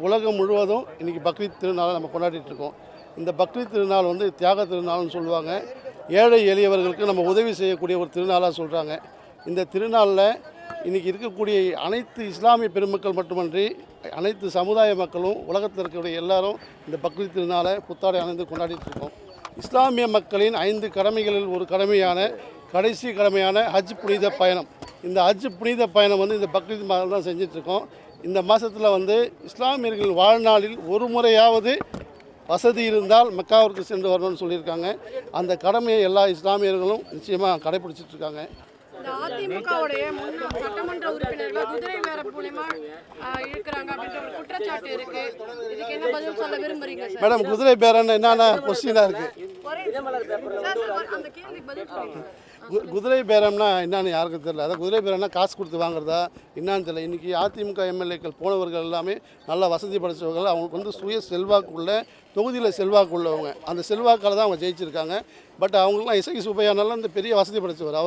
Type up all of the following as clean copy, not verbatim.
உலகம் முழுவதும் இன்றைக்கி பக்ரீத் திருநாளை நம்ம கொண்டாடிட்டு இருக்கோம். இந்த பக்ரீத் திருநாள் வந்து தியாக திருநாள்னு சொல்லுவாங்க. ஏழை எளியவர்களுக்கு நம்ம உதவி செய்யக்கூடிய ஒரு திருநாளாக சொல்கிறாங்க. இந்த திருநாளில் இன்றைக்கி இருக்கக்கூடிய அனைத்து இஸ்லாமிய பெருமக்கள் மட்டுமன்றி அனைத்து சமுதாய மக்களும் உலகத்தில் இருக்கக்கூடிய எல்லாரும் இந்த பக்ரீத் திருநாளை புத்தாடை அணிந்து கொண்டாடிட்டு இருக்கோம். இஸ்லாமிய மக்களின் 5 கடமைகளில் ஒரு கடமையான கடைசி கடமையான ஹஜ் புனித பயணம். இந்த ஹஜ் புனித பயணம் வந்து இந்த பக்ரீத் மாதம் தான் செஞ்சிட்ருக்கோம். இந்த மாதத்தில் வந்து இஸ்லாமியர்கள் வாழ்நாளில் ஒரு முறையாவது வசதி இருந்தால் மெக்காவிற்கு சென்று வரணும்னு சொல்லியிருக்காங்க. அந்த கடமையை எல்லா இஸ்லாமியர்களும் நிச்சயமாக கடைபிடிச்சிட்ருக்காங்க. அதிமுகவுடைய சட்டமன்ற உறுப்பினர்கள் குதிரை வேற மூலமா இருக்கிறாங்க அப்படின்ற ஒரு குற்றச்சாட்டு இருக்கு. இதுக்கு என்ன பதில் சொல்ல விரும்புறீங்க சார்? மேடம், குதிரை பேரன்னு என்னென்ன கொஸ்டினாக இருக்குது? அந்த கேள்விக்கு பதில் சொல்லுங்க. குதிரை பேரம்னா என்னன்னு யாருக்கும் தெரியல. அதான் குதிரை பேரம்னா காசு கொடுத்து வாங்குறதா என்னன்னு தெரியல. இன்றைக்கி அதிமுக எம்எல்ஏக்கள் போனவர்கள் எல்லாமே நல்லா வசதி படைச்சவர்கள். அவங்களுக்கு வந்து சுய செல்வாக்குள்ள தொகுதியில் செல்வாக்கு உள்ளவங்க. அந்த செல்வாக்கால் தான் அவங்க ஜெயிச்சிருக்காங்க. பட் அவங்களுக்குலாம் இசை சுப்பையானாலும் இந்த பெரிய வசதி படைச்சவர்.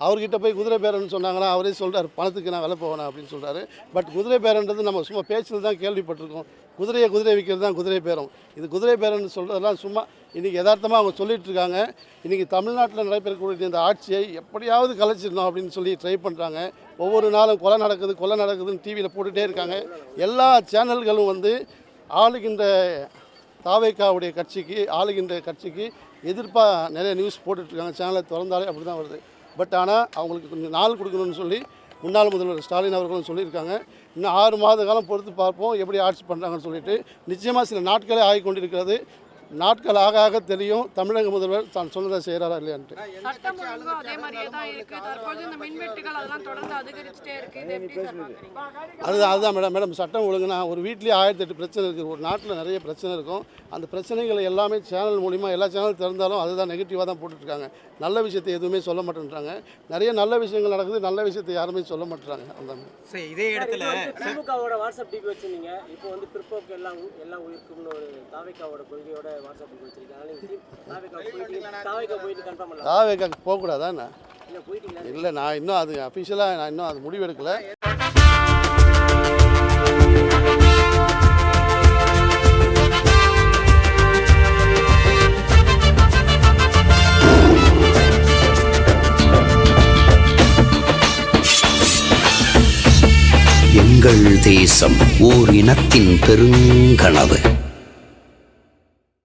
அவர்கிட்ட போய் குதிரை பேரன்னு சொன்னாங்கன்னா அவரே சொல்கிறார், பணத்துக்கு நான் விலை போவேன் அப்படின்னு சொல்கிறாரு. பட் குதிரை பேரன்றது நம்ம சும்மா பேச்சில் தான் கேள்விப்பட்டிருக்கோம். குதிரை விற்கிறது தான் குதிரை பேரம். இது குதிரை பேரன்னு சொல்கிறதெல்லாம் சும்மா இன்றைக்கி யதார்த்தமாக அவங்க சொல்லிகிட்டு இருக்காங்க. இன்றைக்கி தமிழ்நாட்டில் நடைபெறக்கூடிய இந்த ஆட்சியை எப்படியாவது கலைச்சிடணும் அப்படின்னு சொல்லி ட்ரை பண்ணுறாங்க. ஒவ்வொரு நாளும் கொலை நடக்குதுன்னு டிவியில் போட்டுகிட்டே இருக்காங்க. எல்லா சேனல்களும் வந்து ஆளுகின்ற தாவேக்காவுடைய கட்சிக்கு எதிர்ப்பாக நிறைய நியூஸ் போட்டுட்ருக்காங்க. சேனலை திறந்தாலே அப்படி தான் வருது. பட் ஆனால் அவங்களுக்கு கொஞ்சம் நாள் கொடுக்கணும்னு சொல்லி முன்னாள் முதல்வர் ஸ்டாலின் அவர்களும் சொல்லியிருக்காங்க. இன்னும் 6 மாத காலம் பொறுத்து பார்ப்போம் எப்படி ஆட்சி பண்ணுறாங்கன்னு சொல்லிட்டு. நிச்சயமாக சில நாட்களே ஆகிக்கொண்டிருக்கிறது. நாட்கள் ஆக தெரியும் தமிழக முதல்வர் தான் சொன்னதை செய்கிறாரா இல்லையான்ட்டு. அதுதான் மேடம் சட்டம் ஒழுங்குனா ஒரு வீட்லேயே 1008 பிரச்சனை இருக்குது. ஒரு நாட்டில் நிறைய பிரச்சனை இருக்கும். அந்த பிரச்சனைகளை எல்லாமே சேனல் மூலிமா எல்லா சேனல் திறந்தாலும் அதுதான் நெகட்டிவாக தான் போட்டுட்ருக்காங்க. நல்ல விஷயத்தை எதுவுமே சொல்ல மாட்டேன்றாங்க. நிறைய நல்ல விஷயங்கள் நடக்குது, நல்ல விஷயத்தை யாருமே சொல்ல மாட்டேறாங்க. அந்த சரி, இதே இடத்துல திமுகவோட வாட்ஸ்அப் டிபி வச்சுருந்தீங்க. இப்போ வந்து பிற்போக்கு எல்லாம் உயிருக்கும்னு ஒரு தாவேக்காவோட கொள்கையோட வாட்ஸ்அப் டிபி வச்சிருக்கீங்க. தாவேக்காக்கு போகக்கூடாதா? இல்லை, நான் இன்னும் அது அஃபிஷியலாக நான் இன்னும் அது முடிவெடுக்கலை. எங்கள் தேசம் ஓர் இனத்தின் பெருங்கனவு.